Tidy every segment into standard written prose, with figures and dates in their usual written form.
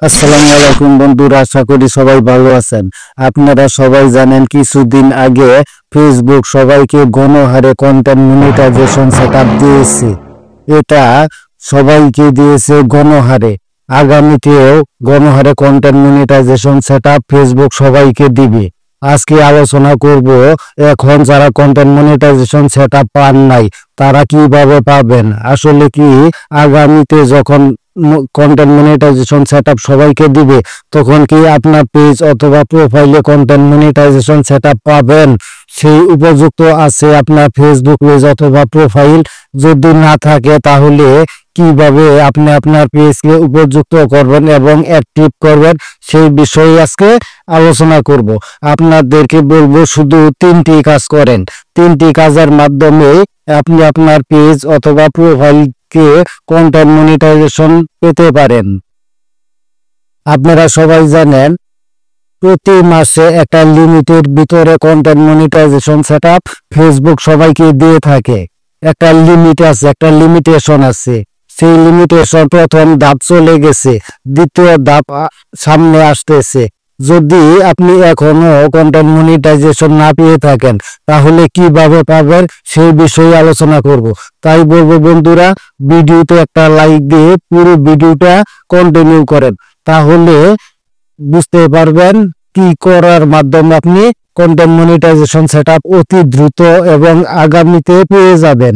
আসসালামু আলাইকুম বন্ধুরা, আশা করি সবাই ভালো আছেন। আপনারা সবাই জানেন কিছুদিন আগে ফেসবুক সবাইকে গণহারে কন্টেন্ট মনিটাইজেশন সেটআপ দিয়েছে। এটা সবাইকে দিয়েছে গণহারে। আগামীতেও গণহারে কন্টেন্ট মনিটাইজেশন সেটআপ ফেসবুক সবাইকে দিবে। আজকে আলোচনা করব এখন যারা কন্টেন্ট মনিটাইজেশন সেটআপ পান নাই তারা কিভাবে পাবেন। আসলে কি আগামীতে যখন কন্টেন্ট মনিটাইজেশন সেটআপ সবাইকে দিবে তখন কি আপনার পেজ অথবা প্রোফাইলে কন্টেন্ট মনিটাইজেশন সেটআপ পাবেন? সেই উপযুক্ত আছে আপনার ফেসবুক পেজ অথবা প্রোফাইল? যদি না থাকে তাহলে কিভাবে আপনি আপনার পেজকে উপযুক্ত করবেন এবং অ্যাক্টিভ করবেন সেই বিষয়ে আজকে আলোচনা করব। আপনাদেরকে বলবো শুধু তিনটি কাজ করেন। তিনটি কাজের মাধ্যমে আপনি আপনার পেজ অথবা প্রোফাইলকে কন্টেন্ট মনিটাইজেশন পেতে পারেন। আপনারা সবাই জানেন প্রতি মাসে একটা লিমিটের ভিতরে কন্টেন্ট মনিটাইজেশন সেটআপ ফেসবুক সবাইকে দিয়ে থাকে। একটা লিমিট আছে, একটা লিমিটেশন আছে। সেই লিমিটেশন প্রথম ধাপ চলে গেছে, দ্বিতীয় ধাপ সামনে আসতেছে। যদি আপনি এখনো কন্টেন্ট মনিটাইজেশন না পেয়ে থাকেন তাহলে কিভাবে পাবেন সেই বিষয়ে আলোচনা করব। তাই বলবো বন্ধুরা, ভিডিওতে একটা লাইক দিয়ে পুরো ভিডিওটা কন্টিনিউ করেন, তাহলে বুঝতে পারবেন কি করার মাধ্যমে আপনি কন্টেন্ট মনিটাইজেশন সেটআপ অতি দ্রুত এবং আগামীতে পেয়ে যাবেন।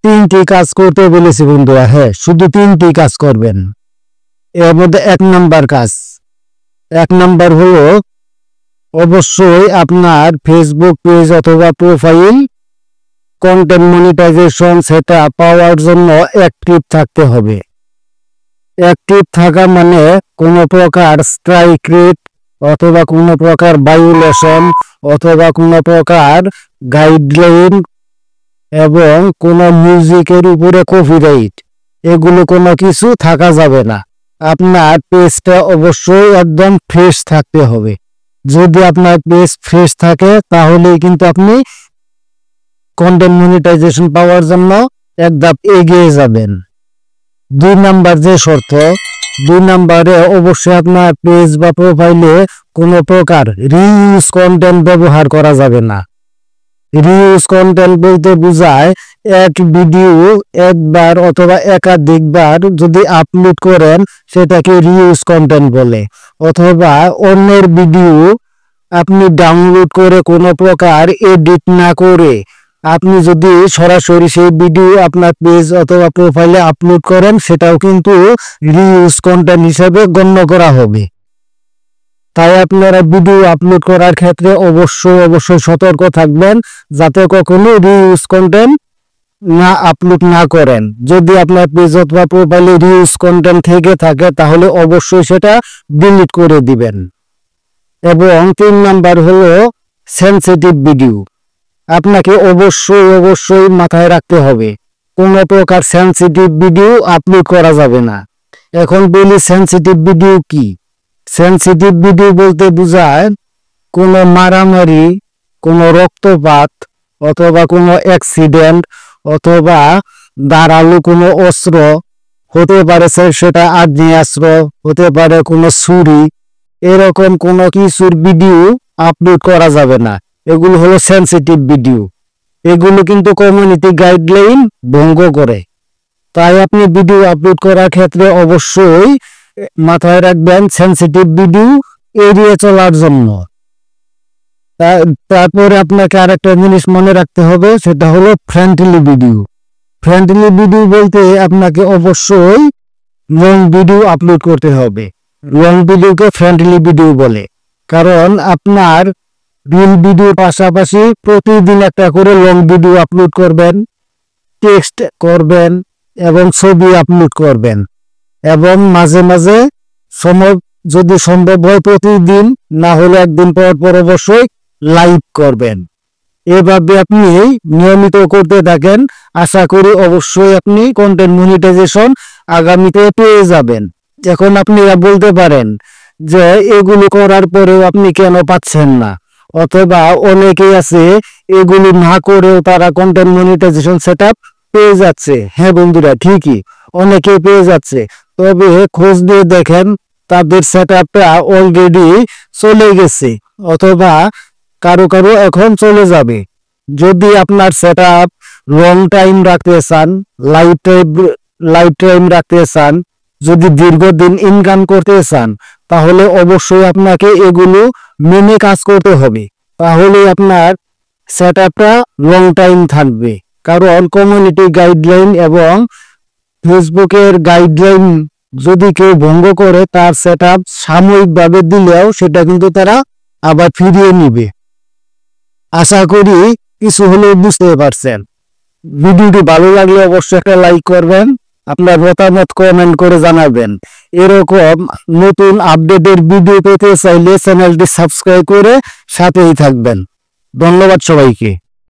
তিনটি কাজ করতে বলেছি বন্ধুরা, হ্যাঁ শুধু তিনটি কাজ করবেন। এর মধ্যে এক নাম্বার হলো অবশ্যই আপনার ফেসবুক পেজ অথবা প্রোফাইল কন্টেন্ট মনিটাইজেশন সেটআপ পাওয়ার জন্য অ্যাক্টিভ থাকতে হবে। অ্যাক্টিভ থাকা মানে কোনো প্রকার স্ট্রাইক রেট অথবা কোনো প্রকার ভায়োলেশন অথবা কোনো প্রকার গাইডলাইন এবং কোনো মিউজিকের উপরে কপিরাইট এগুলো কোনো কিছু থাকা যাবে না। আপনার পেজটা অবশ্যই একদম ফ্রেশ থাকতে হবে। যদি আপনার পেজ ফ্রেশ থাকে তাহলেই কিন্তু আপনি কন্টেন্ট মনিটাইজেশন পাওয়ার জন্য এক ধাপ এগিয়ে যাবেন। দুই নাম্বারে অবশ্যই আপনার পেজ বা প্রোফাইলে কোনো প্রকার রিইউজ কন্টেন্ট ব্যবহার করা যাবে না। রিইউজ কন্টেন্ট বলতে বোঝায় এক ভিডিও একবার অথবা একাধিকবার যদি আপলোড করেন সেটাকে রিইউজ কন্টেন্ট বলে। অথবা অন্যের ভিডিও আপনি ডাউনলোড করে কোনো প্রকার এডিট না করে আপনি যদি সরাসরি সেই ভিডিও আপনার পেজ অথবা প্রোফাইলে আপলোড করেন সেটাও কিন্তু রিইউজ কন্টেন্ট হিসেবে গণ্য করা হবে। তাই আপনারা ভিডিও আপলোড করার ক্ষেত্রে অবশ্যই সতর্ক থাকবেন যাতে কখনো রিইউজ কন্টেন্ট না আপলোড না করেন। যদি আপনার পেজ অথবা প্রোফাইলে রিইউজ কন্টেন্ট থেকে থাকে তাহলে অবশ্যই সেটা ডিলিট করে দিবেন। এবং 3 নাম্বার হলো সেনসিটিভ ভিডিও। আপনাকে অবশ্যই মাথায় রাখতে হবে কোনো প্রকার সেনসিটিভ ভিডিও আপলোড করা যাবে না। এখন বলি সেনসিটিভ ভিডিও কি। সেনসিটিভ ভিডিও বলতে বোঝায় কোনো মারামারি, কোনো রক্তপাত অথবা কোনো অ্যাক্সিডেন্ট অথবা ধারালো কোনো অস্ত্র হতে পারে, সেটা আগ্নেয়াস্ত্র হতে পারে, কোনো ছুরি, এরকম কোনো কিছুর ভিডিও আপলোড করা যাবে না। এগুলো হলো সেনসিটিভ ভিডিও। এগুলো কিন্তু কমিউনিটি গাইডলাইন ভঙ্গ করে। তাই আপনি ভিডিও আপলোড করার ক্ষেত্রে অবশ্যই মাথায় রাখবেন সেনসিটিভ ভিডিও এড়িয়ে চলার জন্য। তারপরে আপনাকে আরেকটা জিনিস মনে রাখতে হবে, সেটা হলো ফ্রেন্ডলি ভিডিও। ফ্রেন্ডলি ভিডিও বলতে আপনাকে অবশ্যই লং ভিডিও আপলোড করতে হবে। লং ভিডিওকে ফ্রেন্ডলি ভিডিও বলে, কারণ আপনার রিল ভিডিওর পাশাপাশি প্রতিদিন একটা করে লং ভিডিও আপলোড করবেন, টেক্সট করবেন এবং ছবি আপলোড করবেন এবং মাঝে মাঝে সময় যদি সম্ভব হয় প্রতিদিন না হলে একদিন পর অবশ্যই লাইভ করবেন। এভাবে আপনি নিয়মিত করতে থাকেন, আশা করি অবশ্যই আপনি কন্টেন্ট মনিটাইজেশন আগামীতে পেয়ে যাবেন। এখন আপনি বলতে পারেন যে এগুলো করার পরেও আপনি কেন পাচ্ছেন না, অথবা অনেকেই আছে এগুলো না করেও তারা কন্টেন্ট মনিটাইজেশন সেটআপ পেয়ে যাচ্ছে। হ্যাঁ বন্ধুরা, ঠিকই অনেকে পেয়ে যাচ্ছে। তবে খোঁজ দিয়ে দেখেন তাদের সেটআপটা অলরেডি চলে গেছে অথবা কারো কারো এখন চলে যাবে। যদি আপনার সেটআপ লং টাইম রাখতে চান, লাইফ টাইম রাখতে চান, যদি দীর্ঘদিন ইনকাম করতে চান, তাহলে অবশ্যই আপনাকে এগুলো মেনে কাজ করতে হবে। তাহলে আপনার সেটআপটা লং টাইম থাকবে। কারণ কমিউনিটি গাইডলাইন এবং ফেসবুকের গাইডলাইন যদি কেউ ভঙ্গ করে, তার সেটআপ সাময়িকভাবে দিলেও সেটা কিন্তু তারা আবার ফিরিয়ে নিবে। আশা করি কিছু হলেও বুঝতে পারছেন। ভিডিওটি ভালো লাগলে অবশ্যই একটা লাইক করবেন, আপনার মতামত কমেন্ট করে জানাবেন। এরকম নতুন আপডেটের ভিডিও পেতে চাইলে চ্যানেলটি সাবস্ক্রাইব করে সাথেই থাকবেন। ধন্যবাদ সবাইকে।